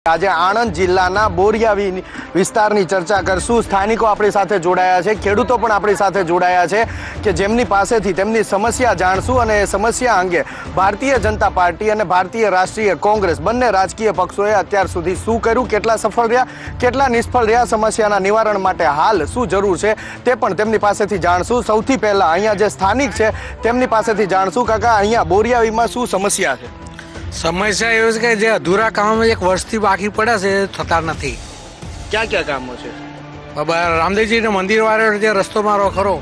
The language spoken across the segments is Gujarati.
આજે આણંદ જિલ્લાના બોરિયાવી વિસ્તારની ચર્ચા કરશું। સ્થાનિકો આપણી સાથે જોડાયા છે, ખેડૂતો પણ આપણી સાથે જોડાયા છે કે જેમની પાસેથી તેમની સમસ્યા જાણશું અને એ સમસ્યા અંગે ભારતીય જનતા પાર્ટી અને ભારતીય રાષ્ટ્રીય કોંગ્રેસ બંને રાજકીય પક્ષોએ અત્યાર સુધી શું કર્યું, કેટલા સફળ રહ્યા, કેટલા નિષ્ફળ રહ્યા, સમસ્યાના નિવારણ માટે હાલ શું જરૂર છે તે પણ તેમની પાસેથી જાણશું। સૌથી પહેલા અહીંયા જે સ્થાનિક છે તેમની પાસેથી જાણશું। કાકા, અહીંયા બોરિયાવીમાં શું સમસ્યા છે? સમસ્યા એવું છે કે જે અધૂરા કામ એક વર્ષથી બાકી પડે છે થતા નથી। ક્યાં ક્યાં કામો છે? રામદેવજીના મંદિર વાળો જે રસ્તો મારો ખરો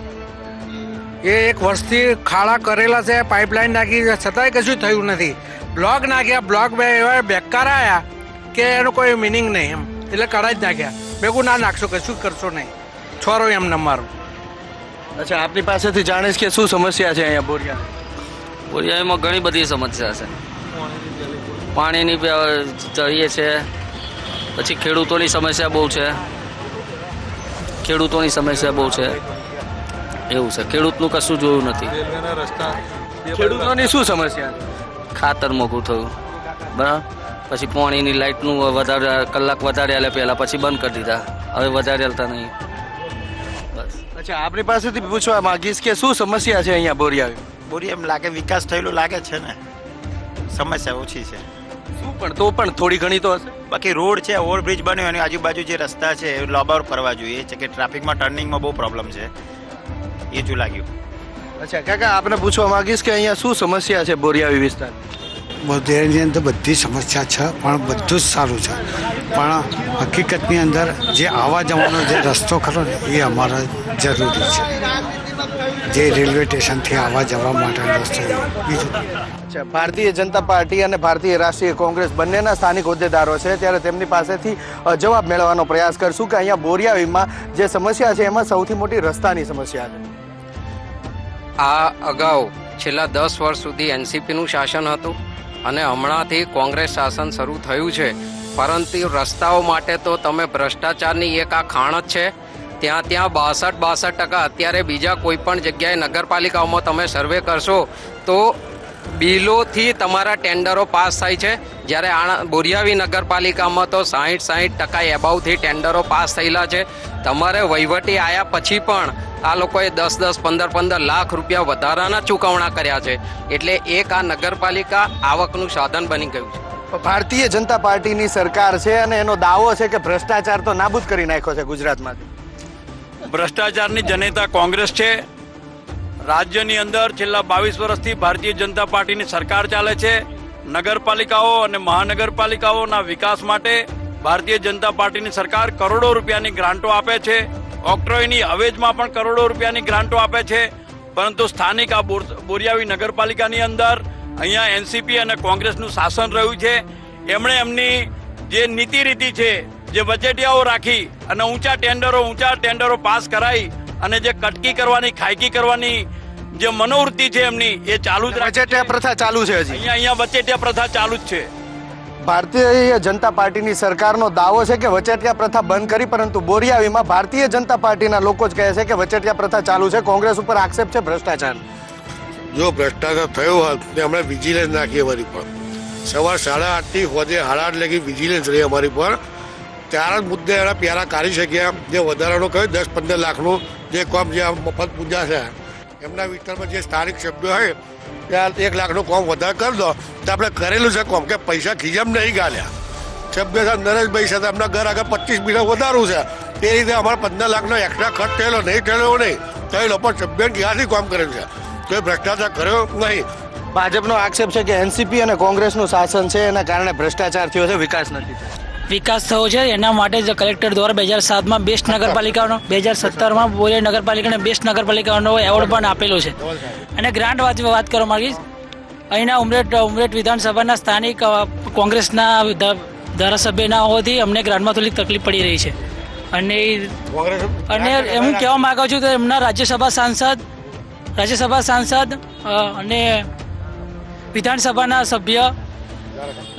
એ એક વર્ષથી ખાડા કરેલા છે, પાઇપલાઇન નાખી છતાંય કશું થયું નથી। બ્લોક નાખ્યા, બ્લોક એવા બેકાર આવ્યા કે એનો કોઈ મિનિંગ નહીં એમ, એટલે કઢાઈ જ નાખ્યા। ભેગું ના નાખશો, કશું કરશો નહીં, છોરો એમ નંબર। અચ્છા, આપની પાસેથી જાણીશ કે શું સમસ્યા છે અહીંયા બોરિયાવીમાં? ઘણી બધી સમસ્યા છે। પાણીની જોઈએ છે, પછી ખેડૂતોની સમસ્યા બહુ છે, એવું છે। ખેડૂતનું કશું જોયું નથી। ખેડૂતોની શું સમસ્યા? ખાતર મોંઘું થયું, બરાબર, પછી પાણીની લાઇટનું વધારે કલાક વધારે આલે પહેલાં, પછી બંધ કરી દીધા, હવે વધારે હાલતા નહીં, બસ। અચ્છા, આપણી પાસેથી પૂછવા માંગીશ કે શું સમસ્યા છે અહીંયા બોરિયાવી? એમ લાગે વિકાસ થયેલો લાગે છે ને, સમસ્યા ઓછી છે। શું પણ તો પણ થોડી ઘણી તો હશે। બાકી રોડ છે, ઓવરબ્રિજ બન્યો અને આજુબાજુ જે રસ્તા છે એ લોબાર ફરવા જોઈએ છે કે ટ્રાફિકમાં ટર્નિંગમાં બહુ પ્રોબ્લેમ છે, એ જ લાગ્યું। અચ્છા કાકા, આપને પૂછવા માંગીશ કે અહીંયા શું સમસ્યા છે બોરિયાવી વિસ્તાર? બોરિયાવીની અંદર બધી સમસ્યા છે, પણ બધું જ સારું છે, પણ હકીકતની અંદર જે આવવા જવાનો જે રસ્તો ખરો ને એ અમારે જરૂરી છે, જે રેલવે સ્ટેશનથી આવવા જવા માટેનો રસ્તો। બીજું અચ્છા, ભારતીય જનતા પાર્ટી અને ભારતીય રાષ્ટ્રીય કોંગ્રેસ બંનેના સ્થાનિક હોદ્દેદારો છે, ત્યારે તેમની પાસેથી જવાબ મેળવવાનો પ્રયાસ કરશું કે અહીંયા બોરિયાવીમાં જે સમસ્યા છે એમાં સૌથી મોટી રસ્તાની સમસ્યા છે। આ અગાઉ છેલ્લા 10 વર્ષ સુધી એનસીપીનું શાસન હતું અને હમણાંથી કોંગ્રેસ શાસન શરૂ થયું છે, પરંતુ રસ્તાઓ માટે તો તમે ભ્રષ્ટાચારની એક આ ખાણ જ છે। ત્યાં 62% અત્યારે બીજા કોઈ પણ જગ્યાએ નગરપાલિકાઓમાં તમે સર્વે કરશો તો બિલોથી તમારા ટેન્ડરો પાસ થાય છે, જ્યારે બોરિયાવી નગરપાલિકામાં તો 60% એબાવથી ટેન્ડરો પાસ થયેલા છે। તમારે વહીવટી આવ્યા પછી પણ આ લોકોએ 10-10, 15-15 લાખ રૂપિયા વધારાના ચૂકવણા કર્યા છે, એટલે એક આ નગરપાલિકા આવકનું સાધન બની ગયું છે। ભારતીય જનતા પાર્ટીની સરકાર છે અને એનો દાવો છે કે ભ્રષ્ટાચાર તો નાબૂદ કરી નાખ્યો છે ગુજરાતમાંથી। ભ્રષ્ટાચારની જનેતા કોંગ્રેસ છે। રાજ્યની અંદર છેલ્લા 22 વર્ષથી ભારતીય જનતા પાર્ટીની સરકાર ચાલે છે। નગરપાલિકાઓ અને મહાનગરપાલિકાઓના વિકાસ માટે ભારતીય જનતા પાર્ટીની સરકાર કરોડો રૂપિયાની ગ્રાન્ટો આપે છે। ઓક્ટ્રોયની અવેજમાં પણ કરોડો રૂપિયાની ગ્રાન્ટો આપે છે, પરંતુ સ્થાનિક આ બોરિયાવી નગરપાલિકાની અંદર અહીંયા એનસીપી અને કોંગ્રેસનું શાસન રહ્યું છે। એમણે એમની જે નીતિ રીતિ છે, જે વચેટિયાઓ રાખી અને ઊંચા ટેન્ડરો પાસ કરાઈ અને જે કટકી કરવાની, ખાયકી કરવાની જે મનોવૃત્તિ છે એમની, એ ચાલુ જ વચેટિયા પ્રથા ચાલુ છે હજી અહીંયા વચેટિયા પ્રથા ચાલુ જ છે। ભારતીય જનતા પાર્ટીની સરકારનો દાવો છે કે વચેટિયા પ્રથા બંધ કરી, પરંતુ બોરિયાવીમાં ભારતીય જનતા પાર્ટીના લોકો જ કહે છે કે વચેટિયા પ્રથા ચાલુ છે। કોંગ્રેસ ઉપર આક્ષેપ છે ભ્રષ્ટાચાર। જો ભ્રષ્ટાચાર થયો હોત તો અમે વિજિલન્સ નાખી અમારી પર, સવાર 8:30થી હોજે 8:30 લગી વિજિલન્સ રહી અમારી પર। ત્યારે જ મુદ્દે એના પ્યારા કાઢી શક્યા। જે વધારાનું કહ્યું 10-15 લાખનું જે કામ, જે મફત પૂજા છે એમના વિસ્તારમાં જે સ્થાનિક સભ્યો હોય ત્યાં 1 લાખનું કામ વધારે કરી દો તો આપણે કરેલું છે કામ, કે પૈસા ખીજામ નહીં ગાલ્યા। સભ્ય સાથે નરેશભાઈ સાથે એમના ઘર આગળ 25 મીટર વધારું છે, એ રીતે અમારે 15 લાખનો એક્સ્ટ્રા ખર્ચ થયેલો નહીં, તો એ લોકો સભ્યને ક્યાંથી કામ કરેલું છે, કોઈ ભ્રષ્ટાચાર કર્યો નહીં। ભાજપનો આક્ષેપ છે કે એનસીપી અને કોંગ્રેસનું શાસન છે એના કારણે ભ્રષ્ટાચાર થયો છે, વિકાસ નથી થયો। વિકાસ થયો છે એના માટે જ કલેક્ટર દ્વારા 2007માં બેસ્ટ નગરપાલિકાનો, 2017માં બોરિયાવી નગરપાલિકાને બેસ્ટ નગરપાલિકાનો એવોર્ડ પણ આપેલો છે। અને ગ્રાન્ટ વાત કરવા માંગીશ, અહીંના ઉમરેઠ વિધાનસભાના સ્થાનિક કોંગ્રેસના ધારાસભ્યના હોવાથી અમને ગ્રાન્ટમાં થોડીક તકલીફ પડી રહી છે। અને હું કહેવા માંગુ છું કે એમના રાજ્યસભા સાંસદ અને વિધાનસભાના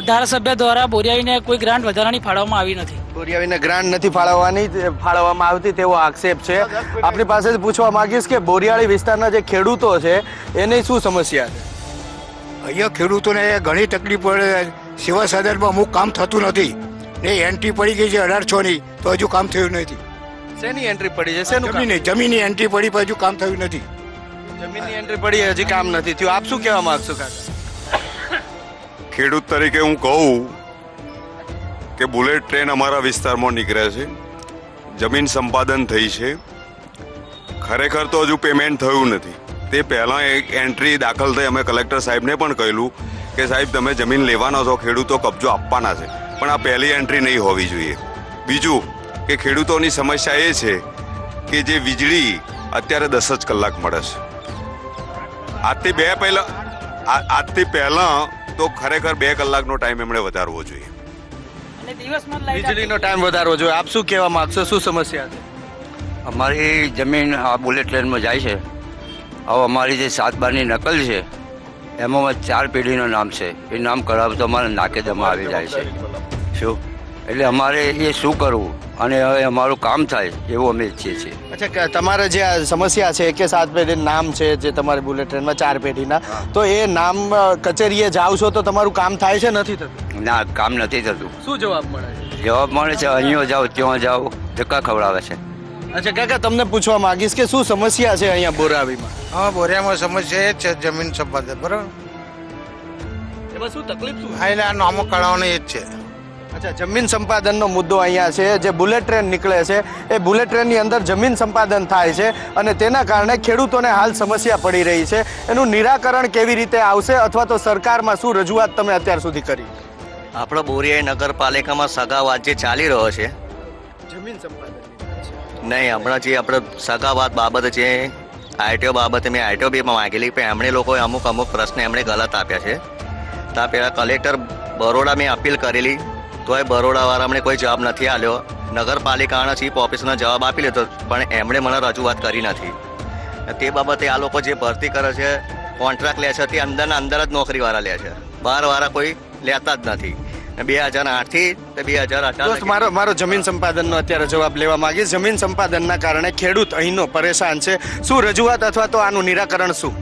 ધારાસભ્ય દ્વારા બોરિયાવીને કોઈ ગ્રાન્ટ વધારાની ફાળવવામાં આવી નથી। બોરિયાવીને ગ્રાન્ટ નથી ફાળવવામાં આવતી તેવો આક્ષેપ છે। આપણી પાસેથી પૂછવા માંગીશ કે બોરિયાળી વિસ્તારના જે ખેડૂતો છે એની શું સમસ્યા છે? અહીંયા ખેડૂતોને ઘણી તકલીફ પડે, સેવા સદનમાં અમુક કામ થતું નથી, એ એન્ટ્રી પડી ગઈ છે 1800 ની, તો હજુ કામ થયું નથી. શેની એન્ટ્રી પડી છે? શેનું કામ? જમીનની એન્ટ્રી પડી પણ હજુ કામ થયું નથી. જમીનની એન્ટ્રી પડી હજી કામ નથી થયું. આપ શું કહેવા માંગશો કાકા? ખેડૂત તરીકે હું કહું કે બુલેટ ટ્રેન અમારા વિસ્તારમાં નીકળે છે, જમીન સંપાદન થઈ છે, ખરેખર તો હજુ પેમેન્ટ થયું નથી. તે પહેલાં એક એન્ટ્રી દાખલ થઈ, અમે કલેક્ટર સાહેબને પણ કહેલું કે સાહેબ તમે જમીન લેવાના છો, ખેડૂતો કબજો આપવાના છે, પણ આ પહેલી એન્ટ્રી નહીં હોવી જોઈએ. બીજું કે ખેડૂતોની સમસ્યા એ છે કે જે વીજળી અત્યારે 10 જ કલાક મળે છે. આજથી પહેલાં તો ખરેખર 2 કલાકનો ટાઈમ એમણે વધારવો જોઈએ. વીજળીનો ટાઈમ વધારવો જોઈએ. આપ શું કહેવા માંગશો? શું સમસ્યા છે? અમારી જમીન આ બુલેટ ટ્રેનમાં જાય છે. હવે અમારી જે 7/12ની નકલ છે એમાં 4 પેઢીનું નામ છે. એ નામ કરાવતો અમારે નાકે દમાં આવી જાય છે. શું એટલે અમારે એ શું કરવું અને હવે અમારું કામ થાય એવું અમે ઈચ્છીએ છીએ. અચ્છા, તમારે જે આ સમસ્યા છે કે 7 પેઢીનું નામ છે જે તમારી બુલેટ ટ્રેનમાં 4 પેઢીના, તો એ નામ કચેરીએ જાઓ છો તો તમારું કામ થાય છે? નથી થતું? ના, કામ નથી થતું. શું જવાબ મળે છે? જવાબ મળે છે અહીંયા જાઓ ત્યાં જાઓ, ધક્કા ખવડાવે છે. અચ્છા કાકા, તમને પૂછવા માંગીશ કે શું સમસ્યા છે અહીંયા બોરાવીમાં? હા, બોરિયામાં સમસ્યા એ જ છે જમીન સંપાદન. બરાબર, એમાં શું તકલીફ શું? હા, એટલે આ નામો કાઢવાનો એ જ છે. અચ્છા, જમીન સંપાદનનો મુદ્દો અહીંયા છે. જે બુલેટ ટ્રેન નીકળે છે એ બુલેટ ટ્રેનની અંદર જમીન સંપાદન થાય છે અને તેના કારણે ખેડૂતોને હાલ સમસ્યા પડી રહી છે. એનું નિરાકરણ કેવી રીતે આવશે અથવા તો સરકારમાં શું રજૂઆત તમે અત્યાર સુધી કરી? આપણા બોરિયા નગરપાલિકામાં સગાવાદ જે ચાલી રહ્યો છે, જમીન સંપાદન નહીં, હમણાં જે આપણે સગાવાદ બાબતે જે આઈટીઓ બાબતે મેં આઈટીઓ બીમાં માંગેલી, પણ એમણે લોકોએ અમુક પ્રશ્ન એમણે ગલત આપ્યા છે. ત્યાં પહેલાં કલેક્ટર બરોડા મેં અપીલ કરેલી, તોય બરોડાવાળા અમને કોઈ જવાબ નથી આપ્યો. નગરપાલિકાના ચીફ ઓફિસરનો જવાબ આપી લીધો, પણ એમણે મને રજૂઆત કરી નથી. તે બાબતે આ લોકો જે ભરતી કરે છે, કોન્ટ્રાક્ટ લે છે, તે અંદરના અંદર જ નોકરીવાળા લે છે, બહારવાળા કોઈ લેતા જ નથી. 2008થી 2018 મારો જમીન સંપાદનનો અત્યારે જવાબ લેવા માંગીશ. જમીન સંપાદનના કારણે ખેડૂત અહીંનો પરેશાન છે. શું રજૂઆત અથવા તો આનું નિરાકરણ શું?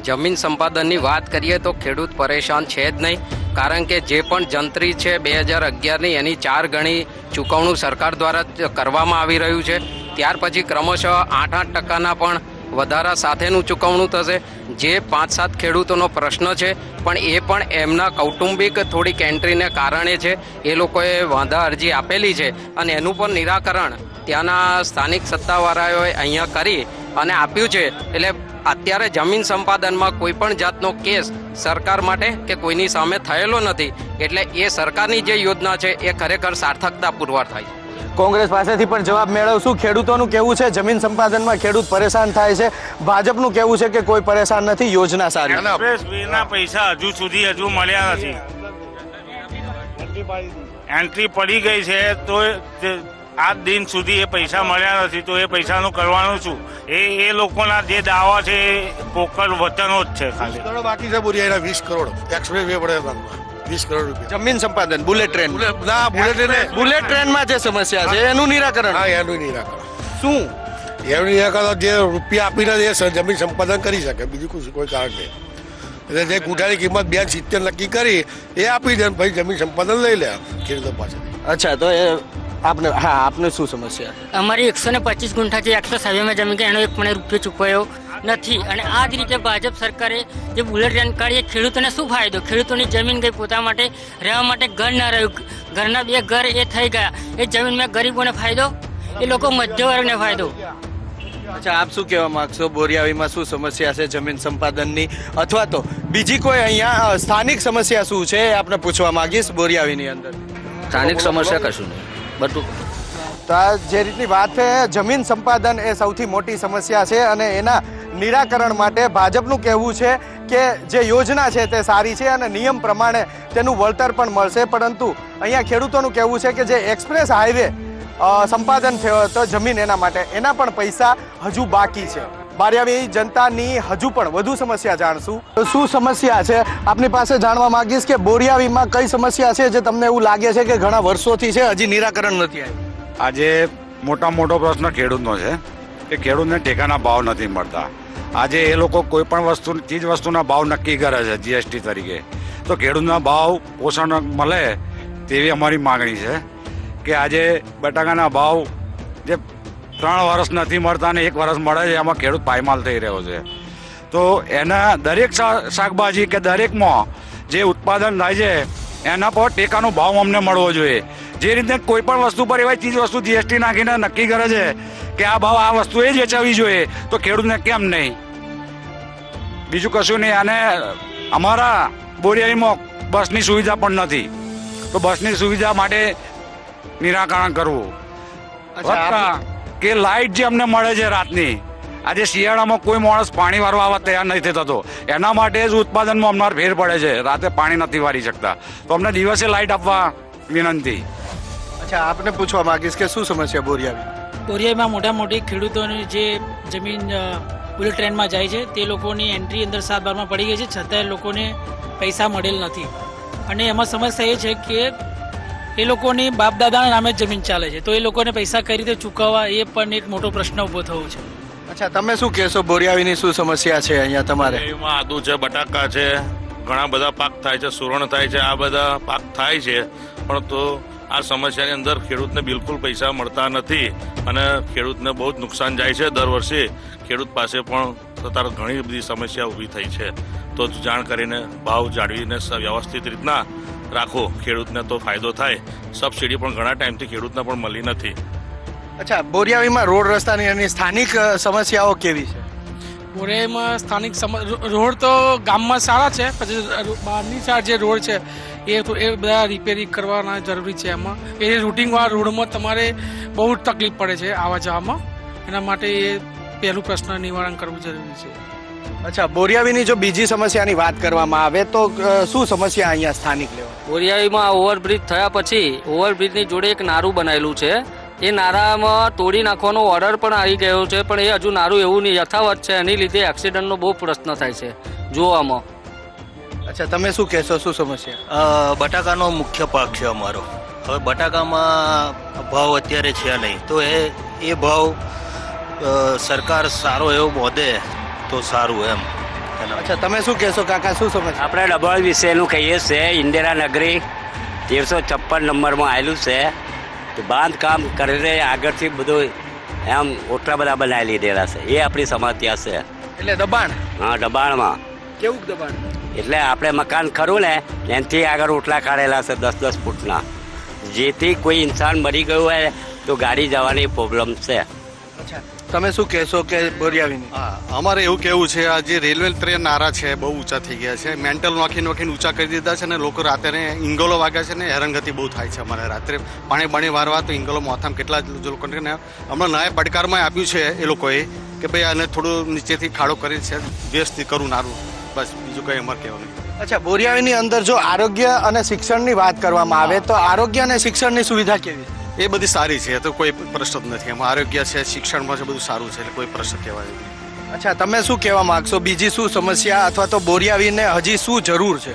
જમીન સંપાદનની વાત કરીએ તો ખેડૂત પરેશાન છે જ નહીં, કારણ કે જે પણ જંત્રી છે 2011ની એની 4 ગણી ચૂકવણું સરકાર દ્વારા કરવામાં આવી રહ્યું છે. ત્યાર પછી ક્રમશઃ 8% પણ વધારા સાથેનું ચૂકવણું થશે. જે 5-7 ખેડૂતોનો પ્રશ્ન છે, પણ એ પણ એમના કૌટુંબિક થોડીક એન્ટ્રીને કારણે છે. એ લોકોએ વાંધા અરજી આપેલી છે અને એનું પણ નિરાકરણ ત્યાંના સ્થાનિક સત્તાવાળાઓએ અહીંયા કરી અને આપ્યું છે. એટલે અત્યારે જમીન સંપાદનમાં કોઈ પણ જાતનો કેસ સરકાર માટે કે કોઈની સામે થયેલો નથી. એટલે એ સરકારની જે યોજના છે એ ખરેખર સાર્થકતા પુરવાર થાય. કોંગ્રેસ પાસેથી પણ જવાબ મેળવશું. ખેડૂતોનું કેવું છે જમીન સંપાદનમાં ખેડૂત પરેશાન થાય છે, ભાજપનું કેવું છે કે કોઈ પરેશાન નથી, યોજના સારી. એક્સપ્રેસવેના પૈસા હજુ મળ્યા નથી. એન્ટ્રી પડી ગઈ છે તો આજ દિન સુધી એ પૈસા મળ્યા નથી, તો એ પૈસાનું કરવાનું શું? એ લોકોના જે દાવા છે એ પોકળ વચનો જ છે. ખાલી કરોડ બાકી છે બોરિયાના 20 કરોડ એક્સપ્રેસ વે પડે 20 કરોડ રૂપિયા. જમીન સંપાદન બુલેટ ટ્રેન, બુલેટ ટ્રેનમાં જે સમસ્યા છે એનું નિરાકરણ. હા, એનું નિરાકરણ શું? એનું નિરાકરણ જે રૂપિયા આપીને એ જમીન સંપાદન કરી શકે, બીજું કોઈ કારણ નહીં. એટલે જે ગુઠાની કિંમત 270 નક્કી કરી એ આપી દે, ભાઈ જમીન સંપાદન લઈ લે ખેડૂતો પાસેથી. અચ્છા, તો એ આપને, હા, આપને શું સમસ્યા? અમારી 125 ગુંઠા જે 107 જમીન કે એનો 1 પણ રૂપિયો ચૂકવાયો નથી. અને આ જ રીતે ભાજપ સરકારે જે બુલેટ ટ્રેન કાઢી, ખેડૂતોને શું ફાયદો? ખેડૂતોની જમીન ગઈ, પોતા માટે રહેવા માટે ઘર ના રહ્યું, ઘરના 2 ઘર એ થઈ ગયા. એ જમીનમાં ગરીબોને ફાયદો, એ લોકો મધ્યવર્ગને ફાયદો. અચ્છા, આપ શું કહેવા માંગશો? બોરિયાવીમાં શું સમસ્યા છે જમીન સંપાદનની અથવા તો બીજી કોઈ અહીંયા સ્થાનિક સમસ્યા શું છે એ આપણે પૂછવા માંગીશ. બોરિયાવીની અંદર સ્થાનિક સમસ્યા કશું નહીં, બધું. તો આ જે રીતની વાત છે, જમીન સંપાદન એ સૌથી મોટી સમસ્યા છે અને એના નિરાકરણ માટે ભાજપનું કહેવું છે કે જે યોજના છે તે સારી છે અને નિયમ પ્રમાણે તેનું વળતર પણ મળશે. પરંતુ અહીંયા ખેડૂતોનું કહેવું છે કે જે એક્સપ્રેસ હાઈવે સંપાદન થયો હતો જમીન, એના માટે એના પણ પૈસા હજુ બાકી છે. બારિયાવી જનતાની હજુ પણ વધુ સમસ્યા જાણશું. શું સમસ્યા છે આપની પાસે જાણવા માંગીશ કે બોરિયાવીમાં કઈ સમસ્યા છે જે તમને એવું લાગે છે કે ઘણા વર્ષોથી છે, હજી નિરાકરણ નથી આવ્યું? આજે મોટો પ્રશ્ન ખેડૂતનો છે કે ખેડૂતને ટેકાના ભાવ નથી મળતા. આજે એ લોકો કોઈ પણ ચીજ વસ્તુના ભાવ નક્કી કરે છે જીએસટી તરીકે, તો ખેડૂતના ભાવ પોષણ મળે તેવી અમારી માગણી છે. કે આજે બટાકાના ભાવ જે 3 વર્ષ નથી મળતા ને 1 વર્ષ મળે છે, એમાં ખેડૂત પાયમાલ થઈ રહ્યો છે. તો એના દરેક શાકભાજી કે દરેકમાં જે ઉત્પાદન થાય છે એના પર ટેકાનો ભાવ અમને મળવો જોઈએ. જે રીતે કોઈ પણ વસ્તુ પર એવા ચીજ વસ્તુ જીએસટી નાખીને નક્કી કરે છે કે આ ભાવ આ વસ્તુ એ જ વેચાવી જોઈએ, તો ખેડૂતને કેમ નહીં? બીજું કશું નહીં. અને અમારા બોરિયાવીમાં બસની સુવિધા પણ નથી, તો બસની સુવિધા માટે નિરાકરણ કરવું. કે લાઇટ જે અમને મળે છે રાતની, આજે શિયાળામાં કોઈ માણસ પાણી વારવા આવવા તૈયાર નથી થતો, એના માટે જ ઉત્પાદનમાં અમને ફેર પડે છે. રાતે પાણી નથી વારી શકતા, તો અમને દિવસે લાઇટ આપવા વિનંતી. અચ્છા, આપને પૂછવા માંગીશ કે શું સમસ્યા બોરિયાવીમાં મોટી ખેડૂતોની જે જમીન બુલેટ ટ્રેનમાં જાય છે તે લોકોની એન્ટ્રી અંદર 7/12માં પડી ગઈ છે, છતાંય લોકોને પૈસા મળેલ નથી. અને એમાં સમસ્યા એ છે કે એ લોકોની બાપ દાદાના નામે જ જમીન ચાલે છે, તો એ લોકોને પૈસા કઈ રીતે ચૂકવવા એ પણ એક મોટો પ્રશ્ન ઊભો થયો છે. અચ્છા, તમે શું કહેશો, બોરિયાવીની શું સમસ્યા છે અહીંયા તમારે? એમાં આદુ છે, બટાકા છે, ઘણા બધા પાક થાય છે, સુરણ થાય છે, આ બધા પાક થાય છે, પણ તો આ સમસ્યાની અંદર ખેડૂતને બિલકુલ પૈસા મળતા નથી અને ખેડૂતને બહુ જ નુકસાન જાય છે. દર વર્ષે ખેડૂત પાસે પણ સતત ઘણી બધી સમસ્યા ઊભી થઈ છે. તો જાણ કરીને ભાવ જાળવીને વ્યવસ્થિત રીતના રાખો, ખેડૂતને તો ફાયદો થાય. સબસિડી પણ ઘણા ટાઈમથી ખેડૂતને પણ મળી નથી. અચ્છા, બોરિયાવીમાં રોડ રસ્તાની અને સ્થાનિક સમસ્યાઓ કેવી છે? બોરિયાવીમાં સ્થાનિક રોડ તો ગામમાં સારા છે, પછી બહારની સાઈડ જે રોડ છે એ બધા રિપેરિંગ કરવાના જરૂરી છે. એમાં એ રૂટિંગવાળા રોડમાં તમારે બહુ જ તકલીફ પડે છે આવવા જવામાં, એના માટે એ પહેલું પ્રશ્ન નિવારણ કરવું જરૂરી છે. અચ્છા, બોરિયાવીની જો બીજી સમસ્યાની વાત કરવામાં આવે તો શું સમસ્યા અહીંયા સ્થાનિક લેવા? બોરિયાવીમાં ઓવરબ્રિજ થયા પછી ઓવરબ્રિજની જોડે એક નારું બનાવેલું છે, એ નારામાં તોડી નાખવાનો ઓર્ડર પણ આવી ગયો છે, પણ એ હજુ નારું એવું નહીં યથાવત છે, એની લીધે એક્સિડન્ટનો બહુ પ્રશ્ન થાય છે જોવામાં. અચ્છા, તમે શું કહેશો, શું સમસ્યા? બટાકાનો મુખ્ય પાક છે અમારો. હવે બટાકામાં ભાવ અત્યારે છે નહીં, તો એ ભાવ સરકાર સારો એવો બોધે તો સારું એમ. અચ્છા, તમે શું કહેશો કાકા, શું સમસ્યા? આપણે ડબલ વિશેનું કહીએ છીએ. ઇન્દિરા નગરી 1356 નંબરમાં આવેલું છે. બાંધકામ કરીને આગળથી બધું એમ ઓટલા બધા બનાવી લીધેલા છે, એ આપણી સમસ્યા છે. એટલે દબાણ? હા, દબાણમાં. કેવું દબાણ? એટલે આપણે મકાન ખરું ને એનાથી આગળ ઓટલા કાઢેલા છે 10-10 ફૂટના, જેથી કોઈ ઇન્સાન મરી ગયું હોય તો ગાડી જવાની પ્રોબ્લેમ છે. અચ્છા, તમે શું કહેશો કે બોરિયાવીની? અમારે એવું કેવું છે, આ જે રેલવે ટ્રેન નારા છે બહુ ઊંચા થઈ ગયા છે, મેન્ટલ નોખીને ઊંચા કરી દીધા છે ને લોકો રાત્રે ઇંગોલો વાગ્યા છે ને હેરાનગતિ બહુ થાય છે. અમારે રાત્રે પાણી વારવા તો ઇંગોલો મોથામાં કેટલા લોકોને હમણાં નયા પડકારમાં આપ્યું છે એ લોકોએ કે ભાઈ આને થોડું નીચેથી ખાડો કરી છે વ્યસ્ત કરું નારું, બસ બીજું કંઈ અમારે કહેવાનું. અચ્છા, બોરિયાવીની અંદર જો આરોગ્ય અને શિક્ષણની વાત કરવામાં આવે તો આરોગ્ય અને શિક્ષણની સુવિધા કેવી? એ બધી સારી છે, તો કોઈ પ્રશ્ન જ નથી. એમાં આરોગ્ય છે, શિક્ષણમાં છે, બધું સારું છે, એટલે કોઈ પ્રશ્ન કહેવાય નહીં. અચ્છા, તમે શું કહેવા માંગશો, બીજી શું સમસ્યા અથવા તો બોરિયાવીને હજી શું જરૂર છે?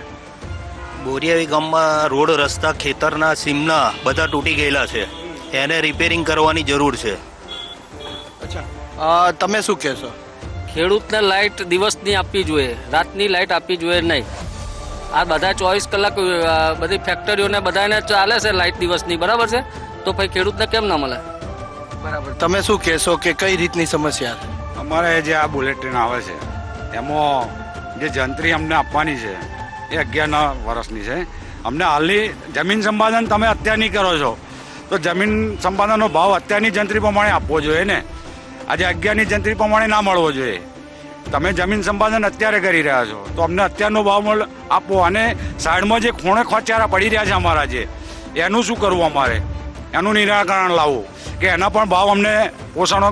બોરિયાવી ગામમાં રોડ રસ્તા ખેતરના સીમના બધા તૂટી ગયેલા છે, એને રિપેરિંગ કરવાની જરૂર છે. અચ્છા, તમે શું કહેશો? ખેડૂતને લાઇટ દિવસની આપવી જોઈએ, રાતની લાઇટ આપવી જોઈએ નહીં. આ બધા 24 કલાક બધી ફેક્ટરીઓને બધાને ચાલે છે લાઇટ દિવસની, બરાબર છે, તો પછી ખેડૂતને કેમ ના મળે? બરાબર. તમે શું કહેશો કે કઈ રીતની સમસ્યા છે? અમારે જે આ બુલેટ ટ્રેન આવે છે એમાં જે જંત્રી અમને આપવાની છે એ 11 વર્ષની છે. અમને હાલની જમીન સંપાદન તમે અત્યારની કરો છો તો જમીન સંપાદનનો ભાવ અત્યારની જંત્રી પ્રમાણે આપવો જોઈએ ને, આજે 11ની જંત્રી પ્રમાણે ના મળવો જોઈએ. તમે જમીન સંપાદન અત્યારે કરી રહ્યા છો તો અમને અત્યારનો ભાવ આપવો, અને સાઈડમાં જે ખૂણે ખોચારા પડી રહ્યા છે અમારા જે, એનું શું કરવું? અમારે એનું નિરાકરણ લાવવું કે એના પણ ભાવ અમને પોષણો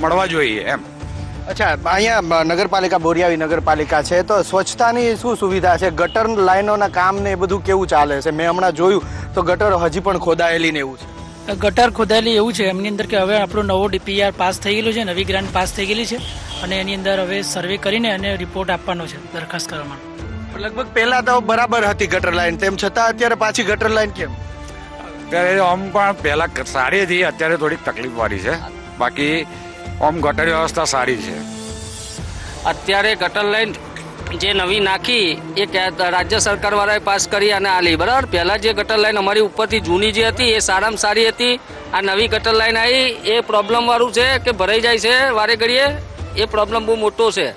મળવા જોઈએ એમ. અચ્છા, અહીંયા નગરપાલિકા બોરિયાવી નગરપાલિકા છે, તો સ્વચ્છતાની શું સુવિધા છે? ગટર લાઈનોના કામ ને એ બધું કેવું ચાલે છે? મેં હમણાં જોયું તો ગટર હજી પણ ખોદાયેલી ને એવું છે. ગટર ખોદાયેલી એવું છે એમની અંદર કે હવે આપણો નવો ડીપીઆર પાસ થઈ ગયેલો છે, નવી ગ્રાન્ટ પાસ થઈ ગયેલી છે, અને એની અંદર હવે સર્વે કરીને અને રિપોર્ટ આપવાનો છે, દરખાસ્ત કરવાનો. લગભગ પહેલા તો બરાબર હતી ગટર લાઈન, તેમ છતાં અત્યારે પાછી ગટર લાઈન કેમ? અત્યારે આમ પણ પહેલા સારી હતી, અત્યારે થોડીક તકલીફ વાળી છે, બાકી આમ ગટર વ્યવસ્થા સારી છે. અત્યારે ગટર લાઈન જે નવી નાખી એ રાજ્ય સરકારવાળાએ પાસ કરી અને આલી, બરાબર. પહેલાં જે ગટર લાઈન અમારી ઉપરથી જૂની જે હતી એ સારામાં સારી હતી. આ નવી ગટર લાઈન આવી એ પ્રોબ્લેમવાળું છે કે ભરાઈ જાય છે વારે ઘડીએ, એ પ્રોબ્લેમ બહુ મોટો છે.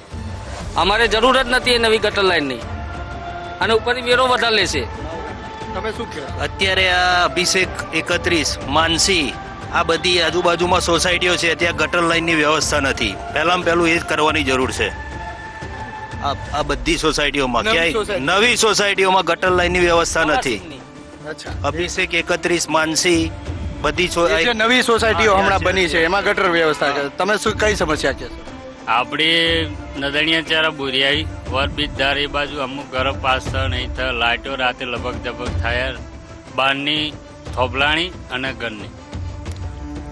અમારે જરૂર જ નથી એ નવી ગટર લાઈનની, અને ઉપરથી વેરો વધારે લેશે. તમે શું કહો? અત્યારે આ અભિષેક 31 માનસી આ બધી આજુબાજુમાં સોસાયટીઓ છે, ત્યાં ગટર લાઈનની વ્યવસ્થા નથી. પહેલામાં પહેલું એ જ કરવાની જરૂર છે. આ બધી સોસાયટીઓમાં ક્યાંય નવી સોસાયટીઓમાં ગટર લાઈનની વ્યવસ્થા નથી. અભિષેક 31 માનસી બધી નવી સોસાયટીઓ હમણાં બની છે એમાં ગટર વ્યવસ્થા, તમે શું કઈ સમસ્યા કહેશો? આપણી નદણિયા ચારા બોરિયાઈ વરબીજ ધાર એ બાજુ અમુક ઘરો પાસ નહીં થાય, લાઇટો રાતે લબક જબક થાય, બહારની થોભલાણી અને ઘરની,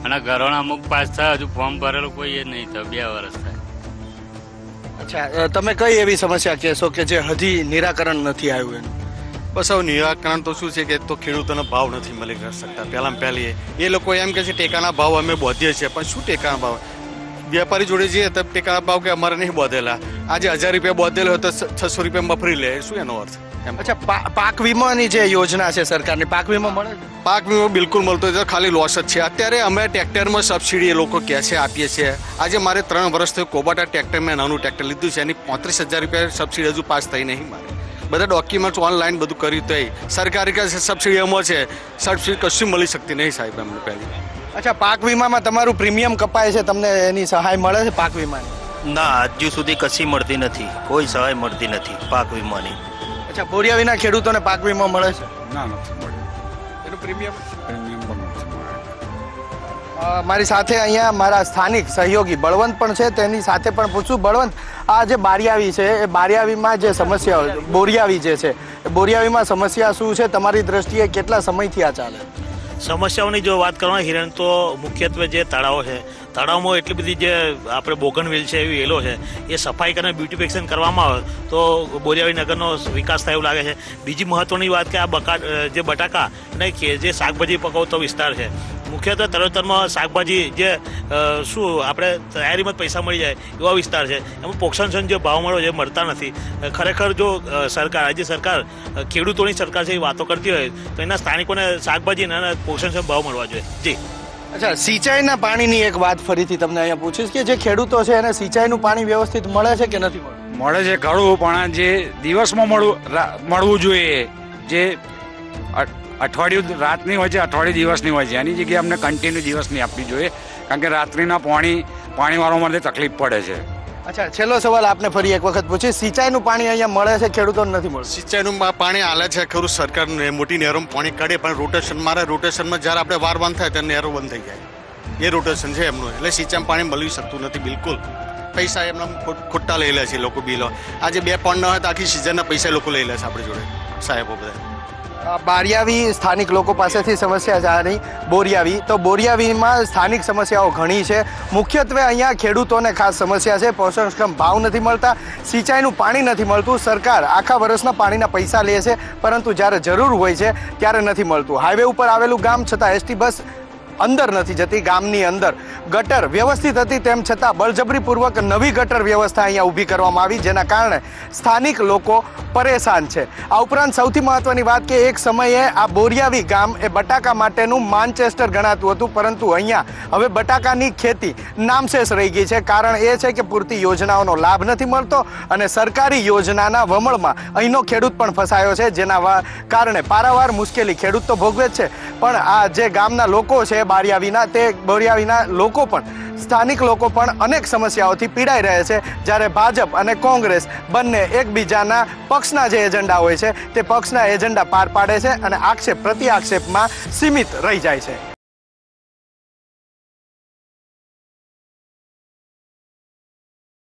અને ઘરોના અમુક પાસ થાય, હજુ ફોર્મ ભરેલું કોઈ એ નહીં થાય, 2 વર્ષ થાય. અચ્છા, તમે કઈ એવી સમસ્યા કહેશો કે જે હજી નિરાકરણ નથી આવ્યું એનું? બસ હવે નિરાકરણ તો શું છે કે તો ખેડૂતોને ભાવ નથી મળી શકતા. પહેલાં પહેલી એ લોકો એમ કહે છે ટેકાના ભાવ અમે બોધીએ છીએ, પણ શું ટેકાના ભાવ? વેપારી જોડે જઈએ તો ટેકાના ભાવ કે અમારે નહીં બોધેલા, આજે 1000 રૂપિયા બોધેલો હોય તો 600 રૂપિયા મફરી લે, શું એનો અર્થ? અચ્છા, પાક વીમાની જે યોજના છે સરકારની, પાક વીમા મળે? પાક વીમો બિલકુલ મળતો નથી, ખાલી લોસ જ છે. અત્યારે અમે ટ્રેક્ટરમાં સબસિડી એ લોકો કહે છે આપીએ છીએ. આજે મારે 3 વર્ષ થયું કોબાટા ટ્રેક્ટર, મેં નાનું ટ્રેક્ટર લીધું છે, એની 35,000 રૂપિયા સબસિડી હજુ પાસ થઈ નહીં મારે. બધા ડોક્યુમેન્ટ્સ ઓનલાઈન બધું કર્યું તો સરકારી કે સબસિડી એમાં છે, સબસિડી કશું મળી શકતી નહીં સાહેબ અમને પહેલી. અચ્છા, પાક વીમામાં તમારું પ્રીમિયમ કપાય છે, તમને એની સહાય મળે છે પાક વીમાની? ના, હજુ સુધી કશી મળતી નથી, કોઈ સહાય મળતી નથી પાક વીમાની. અચ્છા, બોરિયાવીના ખેડૂતોને પાક વીમા મળે છે? ના, નથી મળે. એનું પ્રીમિયમ પણ નથી મળે. મારી સાથે અહીંયા મારા સ્થાનિક સહયોગી બળવંત પણ છે, તેની સાથે પણ પૂછું. બળવંત, આ જે બારિયાવી છે એ બારિયાવીમાં જે સમસ્યા, બોરિયાવી જે છે એ બોરિયાવીમાં સમસ્યા શું છે તમારી દ્રષ્ટિએ? કેટલા સમયથી આ ચાલે? સમસ્યાઓની જો વાત કરવાની હિરણ, તો મુખ્યત્વે જે તળાવો છે, તળાવમાં એટલી બધી જે આપણે બોગનવેલ છે એવી વેલો છે, એ સફાઈ કરીને બ્યુટિફિકેશન કરવામાં આવે તો બોરિયાવી નગરનો વિકાસ થાય એવું લાગે છે. બીજી મહત્વની વાત કે આ જે બટાકા અને જે શાકભાજી પકવતો વિસ્તાર છે, મુખ્યત્વે તરતરમાં શાકભાજી જે શું આપણે તૈયારીમાં જ પૈસા મળી જાય એવા વિસ્તાર છે, એમાં પોષણ જે ભાવ મળ્યો છે મળતા નથી. ખરેખર જો સરકાર, આજે સરકાર ખેડૂતોની સરકાર છે એ વાતો કરતી હોય તો એના સ્થાનિકોને શાકભાજી અને પોષણ ભાવ મળવા જોઈએ. જી. અચ્છા, સિંચાઈના પાણીની એક વાત ફરીથી તમને અહીંયા પૂછીશ કે જે ખેડૂતો છે એને સિંચાઈનું પાણી વ્યવસ્થિત મળે છે કે નથી મળતું? મળે છે ખરું, પણ જે દિવસમાં મળવું જોઈએ, જે અઠવાડિયું રાતની હોય છે, અઠવાડિયું દિવસની હોય છે, એની જગ્યાએ અમને કન્ટિન્યુ દિવસની આપવી જોઈએ, કારણ કે રાત્રિના પાણીવાળો માટે તકલીફ પડે છે. અચ્છા, છેલ્લો સવાલ આપને ફરી એક વખત પૂછીશ, સિંચાઈનું પાણી અહીંયા મળે છે ખેડૂતોને નથી મળતું? સિંચાઈનું પાણી આલે છે ખરું, સરકાર મોટી નહેરોમાં પાણી કાઢે, પણ રોટેશન મારે રોટેશનમાં જ્યારે આપણે વાર બંધ થાય ત્યારે નહેરો બંધ થઈ જાય, એ રોટેશન છે એમનું, એટલે સિંચાઈમાં પાણી મળી શકતું નથી બિલકુલ. પૈસા એમના ખોટા લઈ લે છે લોકો બિલો. આજે 2 પોઈન્ટ ન હોય તો આખી સિઝનના પૈસા લોકો લઈ લે છે આપણી જોડે સાહેબો બધા. બારિયાવી સ્થાનિક લોકો પાસેથી સમસ્યા જાણી બોરિયાવી, તો બોરિયાવીમાં સ્થાનિક સમસ્યાઓ ઘણી છે. મુખ્યત્વે અહીંયા ખેડૂતોને ખાસ સમસ્યા છે, પોષણક્ષમ ભાવ નથી મળતા, સિંચાઈનું પાણી નથી મળતું. સરકાર આખા વર્ષના પાણીના પૈસા લે છે, પરંતુ જ્યારે જરૂર હોય છે ત્યારે નથી મળતું. હાઈવે ઉપર આવેલું ગામ છતાં એસટી બસ અંદર નથી જતી. ગામની અંદર ગટર વ્યવસ્થિત હતી તેમ છતાં બળજબરીપૂર્વક નવી ગટર વ્યવસ્થા અહીંયા ઊભી કરવામાં આવી, જેના કારણે સ્થાનિક લોકો પરેશાન છે. આ ઉપરાંત સૌથી મહત્વની વાત કે એક સમયે આ બોરિયાવી ગામ એ બટાકા માટેનું માન્ચેસ્ટર ગણાતું હતું, પરંતુ અહીંયા હવે બટાકાની ખેતી નામશેષ રહી ગઈ છે. કારણ એ છે કે પૂરતી યોજનાઓનો લાભ નથી મળતો અને સરકારી યોજનાના વમળમાં અહીંનો ખેડૂત પણ ફસાયો છે, જેના કારણે પારાવાર મુશ્કેલી ખેડૂત તો ભોગવે જ છે, પણ આ જે ગામના લોકો છે બોરિયાવીના લોકો પણ, સ્થાનિક લોકો પણ અનેક સમસ્યાઓથી પીડાઈ રહે છે. જ્યારે ભાજપ અને કોંગ્રેસ બંને એકબીજાના પક્ષના જે એજન્ડા હોય છે તે પક્ષના એજન્ડા પાર પાડે છે અને આક્ષેપ પ્રતિ આક્ષેપમાં સીમિત રહી જાય છે.